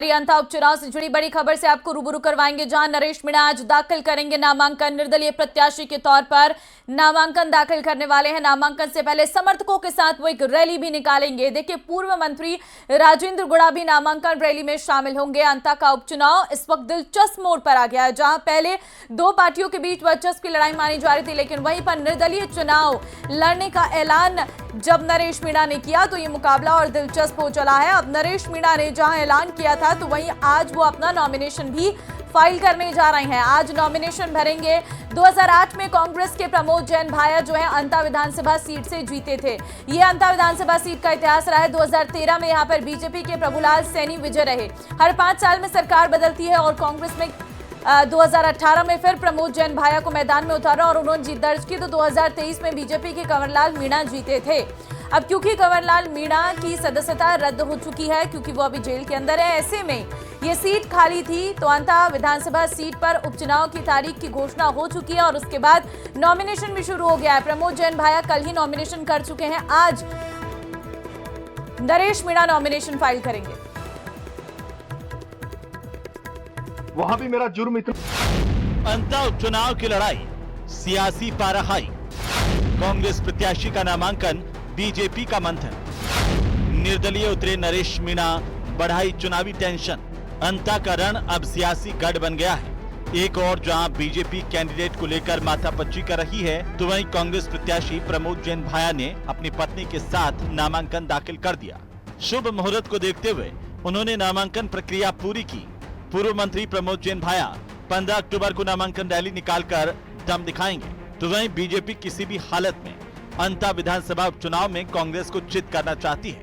अंता उपचुनाव से जुड़ी बड़ी खबर से आपको रूबरू करवाएंगे, जहां नरेश मीणा आज दाखिल करेंगे नामांकन। निर्दलीय प्रत्याशी के तौर पर नामांकन दाखिल करने वाले हैं। नामांकन से पहले समर्थकों के साथ वो एक रैली भी निकालेंगे। देखिए, पूर्व मंत्री राजेंद्र गुड़ा भी नामांकन रैली में शामिल होंगे। अंता का उपचुनाव इस वक्त दिलचस्प मोड़ पर आ गया है, जहां पहले दो पार्टियों के बीच वर्चस्व की लड़ाई मानी जा रही थी, लेकिन वहीं पर निर्दलीय चुनाव लड़ने का ऐलान जब नरेश मीणा ने किया तो ये मुकाबला और दिलचस्प हो चला है। अब नरेश मीणा ने जहां ऐलान किया था, तो वहीं आज वो अपना नॉमिनेशन भी फाइल करने जा रहे हैं। आज नॉमिनेशन भरेंगे। 2008 में कांग्रेस के प्रमोद जैन भाया जो है अंता विधानसभा सीट से जीते थे। ये अंता विधानसभा सीट का इतिहास रहा है। 2013 में यहां पर बीजेपी के प्रभुलाल सैनी विजय रहे। हर 5 साल में सरकार बदलती है और कांग्रेस में 2018 में फिर प्रमोद जैन भाया को मैदान में उतारा और उन्होंने जीत दर्ज की। तो 2023 में बीजेपी के कंवरलाल मीणा जीते थे। अब क्योंकि कंवरलाल मीणा की सदस्यता रद्द हो चुकी है, क्योंकि वो अभी जेल के अंदर है, ऐसे में ये सीट खाली थी। तो अंता विधानसभा सीट पर उपचुनाव की तारीख की घोषणा हो चुकी है और उसके बाद नॉमिनेशन भी शुरू हो गया है। प्रमोद जैन भाया कल ही नॉमिनेशन कर चुके हैं। आज नरेश मीणा नॉमिनेशन फाइल करेंगे। वहां भी मेरा जुर्म इतना। अंता उपचुनाव की लड़ाई, सियासी पारा हाई, कांग्रेस प्रत्याशी का नामांकन, बीजेपी का मंथन, निर्दलीय उतरे नरेश मीणा, बढ़ाई चुनावी टेंशन। अंता का रण अब सियासी गढ़ बन गया है। एक और जहां बीजेपी कैंडिडेट को लेकर माथापच्ची कर रही है, तो वहीं कांग्रेस प्रत्याशी प्रमोद जैन भाया ने अपनी पत्नी के साथ नामांकन दाखिल कर दिया। शुभ मुहूर्त को देखते हुए उन्होंने नामांकन प्रक्रिया पूरी की। पूर्व मंत्री प्रमोद जैन भाया 15 अक्टूबर को नामांकन रैली निकालकर दम दिखाएंगे। तो वहीं बीजेपी किसी भी हालत में अंता विधानसभा उपचुनाव में कांग्रेस को चित करना चाहती है।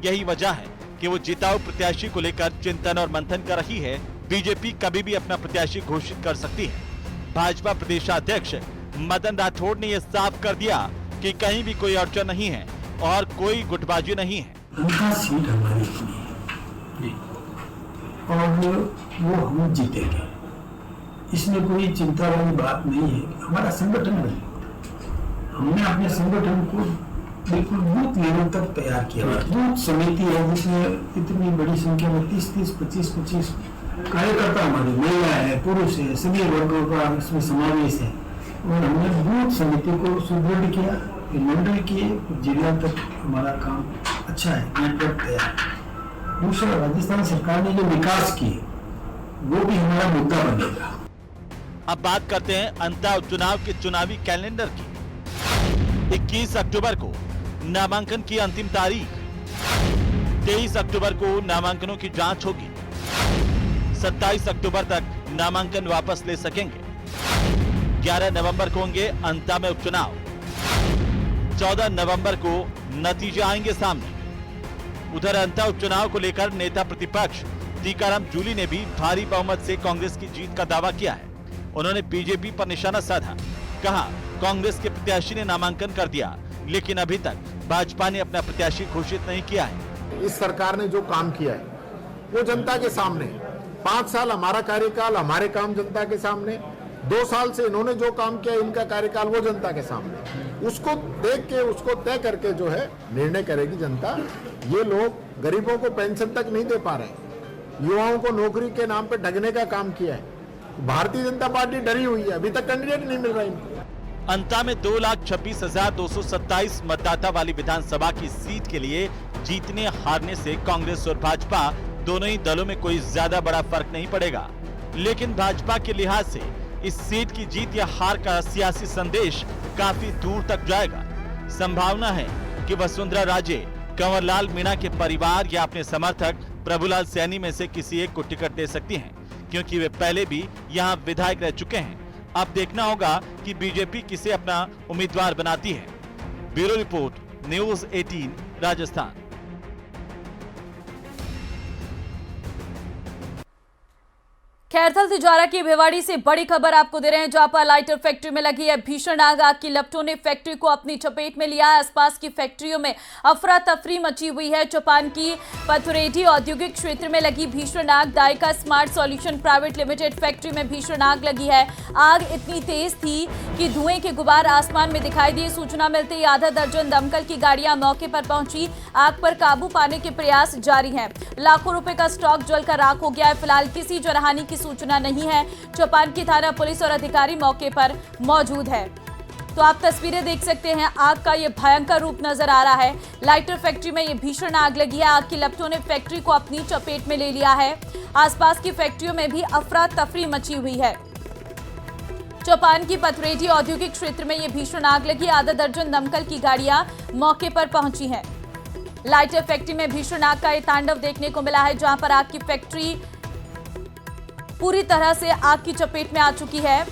यही वजह है कि वो जिताऊ प्रत्याशी को लेकर चिंतन और मंथन कर रही है। बीजेपी कभी भी अपना प्रत्याशी घोषित कर सकती है। भाजपा प्रदेशाध्यक्ष मदन राठौड़ ने यह साफ कर दिया कि कहीं भी कोई अड़चन नहीं है और कोई गुटबाजी नहीं है। सीट हमारी जी, और वो हम जीतेंगे, इसमें कोई चिंता वाली बात नहीं है। हमारा संगठन बने, हमने अपने संगठन को बिल्कुल बूथ लेवल तक तैयार किया। बूथ समिति है जिसमें इतनी बड़ी संख्या में 30-30, 25-25 कार्यकर्ता हमारे, महिला है, पुरुष है, सभी वर्गों का इसमें समावेश है। और हमने बूथ समिति को सुदृढ़ किया, मंडल किए, जिला तक हमारा काम अच्छा है, नेटवर्क तैयार। दूसरा, राजस्थान सरकार ने जो विकास किए वो भी हमारा मुद्दा बनेगा। अब बात करते हैं अंता उपचुनाव के चुनावी कैलेंडर की। 21 अक्टूबर को नामांकन की अंतिम तारीख, 23 अक्टूबर को नामांकनों की जांच होगी, 27 अक्टूबर तक नामांकन वापस ले सकेंगे, 11 नवंबर को होंगे अंता में उपचुनाव, 14 नवंबर को नतीजे आएंगे सामने। उधर अंता उपचुनाव को लेकर नेता प्रतिपक्ष टीकाराम जूली ने भी भारी बहुमत से कांग्रेस की जीत का दावा किया है। उन्होंने बीजेपी पर निशाना साधा, कहा कांग्रेस के प्रत्याशी ने नामांकन कर दिया, लेकिन अभी तक भाजपा ने अपना प्रत्याशी घोषित नहीं किया है। इस सरकार ने जो काम किया है वो जनता के सामने। 5 साल हमारा कार्यकाल, हमारे काम जनता के सामने। 2 साल से इन्होंने जो काम किया, इनका कार्यकाल, वो जनता के सामने। उसको देख के, उसको तय करके जो है निर्णय करेगी जनता। ये लोग गरीबों को पेंशन तक नहीं दे पा रहे, युवाओं को नौकरी के नाम पे ठगने का काम किया है। भारतीय जनता पार्टी डरी हुई है, अभी तक कैंडिडेट नहीं मिल रहा इनको। अंता में 2,26,227 मतदाता वाली विधानसभा की सीट के लिए जीतने हारने से कांग्रेस और भाजपा दोनों ही दलों में कोई ज्यादा बड़ा फर्क नहीं पड़ेगा। लेकिन भाजपा के लिहाज से इस सीट की जीत या हार का सियासी संदेश काफी दूर तक जाएगा। संभावना है कि वसुंधरा राजे, कंवरलाल मीणा के परिवार या अपने समर्थक प्रभुलाल सैनी में से किसी एक को टिकट दे सकती हैं, क्योंकि वे पहले भी यहां विधायक रह चुके हैं। अब देखना होगा कि बीजेपी किसे अपना उम्मीदवार बनाती है। Bureau report, news 18 Rajasthan. Khairthal Tijara की भिवाड़ी से बड़ी खबर आपको दे रहे हैं, जहां पर लाइटर फैक्ट्री में लगी है भीषण आग। आग की लपटों ने फैक्ट्री को अपनी चपेट में लिया है। आसपास की फैक्ट्रियों में अफरा तफरी मची हुई है। चौपान की पथरेडी औद्योगिक क्षेत्र में लगी भीषण आग। Dayka smart solution private limited factory में भीषण आग लगी है। आग इतनी तेज थी कि धुएं के गुबार आसमान में दिखाई दिए। सूचना मिलते ही आधा दर्जन दमकल की गाड़ियां मौके पर पहुंची। आग पर काबू पाने के प्रयास जारी हैं। लाखों रुपए का स्टॉक जलकर राख हो गया है। फिलहाल किसी जनहानि की सूचना नहीं है। चौपान की थाना पुलिस और अधिकारी मौके पर मौजूद है। तो आप तस्वीरें देख सकते हैं, आग का ये भयंकर रूप नजर आ रहा है। लाइटर फैक्ट्री में ये भीषण आग लगी है। आग की लपटों ने फैक्ट्री को अपनी चपेट में ले लिया है। आसपास की फैक्ट्रियों में भी अफरा तफरी मची हुई है। चौपान की पथरेडी औद्योगिक क्षेत्र में ये भीषण आग लगी। आधा दर्जन दमकल की गाड़ियां मौके पर पहुंची हैं। लाइटर फैक्ट्री में भीषण आग का ये तांडव देखने को मिला है, जहां पर आग की फैक्ट्री पूरी तरह से आग की चपेट में आ चुकी है।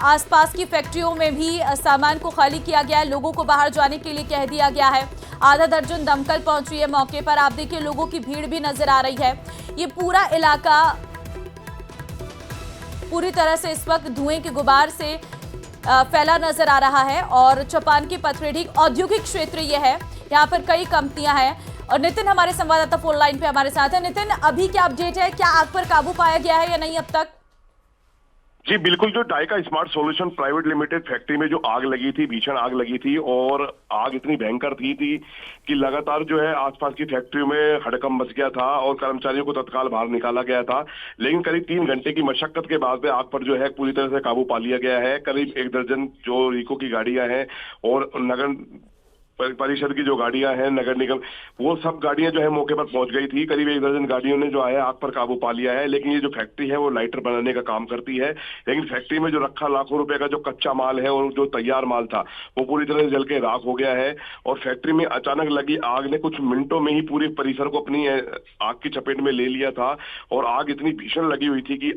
आसपास की फैक्ट्रियों में भी सामान को खाली किया गया है। लोगों को बाहर जाने के लिए कह दिया गया है। आधा दर्जन दमकल पहुंची है मौके पर। आप देखिए, लोगों की भीड़ भी नजर आ रही है। ये पूरा इलाका पूरी तरह से इस वक्त धुएं के गुबार से फैला नजर आ रहा है। और चौपान की पथरेडी औद्योगिक क्षेत्र ये है, यहाँ पर कई कंपनियां हैं। और नितिन हमारे संवाददाता फोन लाइन पे हमारे साथ है। नितिन, अभी क्या अपडेट है? क्या आग पर काबू पाया गया है या नहीं अब तक? जी बिल्कुल, जो Dayka smart solution private limited factory में जो आग लगी थी, भीषण आग लगी थी, और आग इतनी भयंकर थी कि लगातार जो है आसपास की फैक्ट्रियों में हड़कंप मच गया था और कर्मचारियों को तत्काल बाहर निकाला गया था। लेकिन करीब 3 घंटे की मशक्कत के बाद में आग पर जो है पूरी तरह से काबू पा लिया गया है। करीब 1 दर्जन जो रिको की गाड़ियां हैं और नगर परिषद की जो गाड़ियां हैं, नगर निगम, वो सब गाड़ियां जो है मौके पर पहुंच गई थी। करीब 1 दर्जन गाड़ियों ने जो है आग पर काबू पा लिया है। लेकिन ये जो फैक्ट्री है वो लाइटर बनाने का काम करती है। लेकिन फैक्ट्री में जो रखा लाखों रुपए का जो कच्चा माल है और जो तैयार माल था वो पूरी तरह से जल के राख हो गया है। और फैक्ट्री में अचानक लगी आग ने कुछ मिनटों में ही पूरे परिसर को अपनी आग की चपेट में ले लिया था। और आग इतनी भीषण लगी हुई थी कि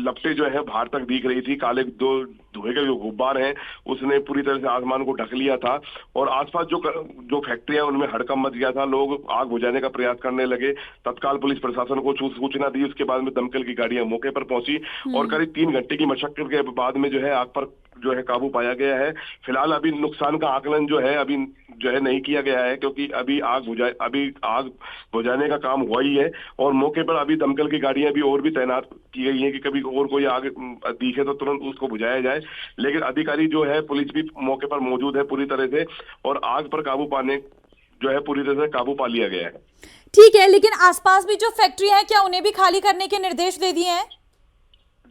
लपटें जो है बाहर तक दिख रही थी। काले दो धुएं के जो गुब्बार हैं उसने पूरी तरह से आसमान को ढक लिया था। और आसपास जो फैक्ट्री है उनमें हड़कंप मच गया था। लोग आग बुझाने का प्रयास करने लगे। तत्काल पुलिस प्रशासन को सूचना दी। उसके बाद में दमकल की गाड़ियां मौके पर पहुंची और करीब 3 घंटे की मशक्कत के बाद में जो है आग पर जो है काबू पाया गया है। फिलहाल अभी नुकसान का आकलन जो है अभी जो है नहीं किया गया है, क्योंकि अभी आग बुझाने का काम हुआ ही है। और मौके पर अभी दमकल की गाड़ियां भी और भी तैनात की गई हैं कि कभी और कोई आग दिखे तो तुरंत उसको बुझाया जाए। लेकिन अधिकारी जो है, पुलिस भी मौके पर मौजूद है पूरी तरह से, और आग पर काबू पाने जो है पूरी तरह से काबू पा लिया गया है। ठीक है, लेकिन आसपास भी जो फैक्ट्री है, क्या उन्हें भी खाली करने के निर्देश दे दिए हैं?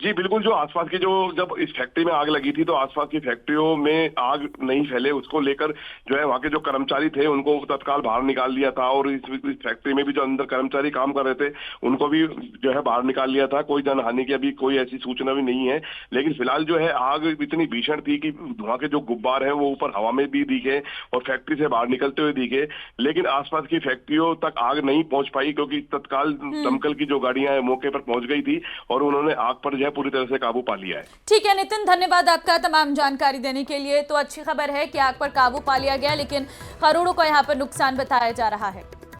जी बिल्कुल, जो आसपास की जब इस फैक्ट्री में आग लगी थी तो आसपास की फैक्ट्रियों में आग नहीं फैले, उसको लेकर जो है वहाँ के जो कर्मचारी थे उनको तत्काल बाहर निकाल लिया था। और इस फैक्ट्री में भी जो अंदर कर्मचारी काम कर रहे थे उनको भी जो है बाहर निकाल लिया था। कोई जनहानि की अभी कोई ऐसी सूचना भी नहीं है। लेकिन फिलहाल जो है आग इतनी भीषण थी कि धुआं के जो गुब्बार है वो ऊपर हवा में भी दिखे और फैक्ट्री से बाहर निकलते हुए दिखे। लेकिन आसपास की फैक्ट्रियों तक आग नहीं पहुंच पाई, क्योंकि तत्काल दमकल की जो गाड़ियां हैं मौके पर पहुंच गई थी और उन्होंने आग पर पूरी तरह से काबू पा लिया है। ठीक है नितिन, धन्यवाद आपका तमाम जानकारी देने के लिए। तो अच्छी खबर है कि आग पर काबू पा लिया गया, लेकिन करोड़ों का यहाँ पर नुकसान बताया जा रहा है।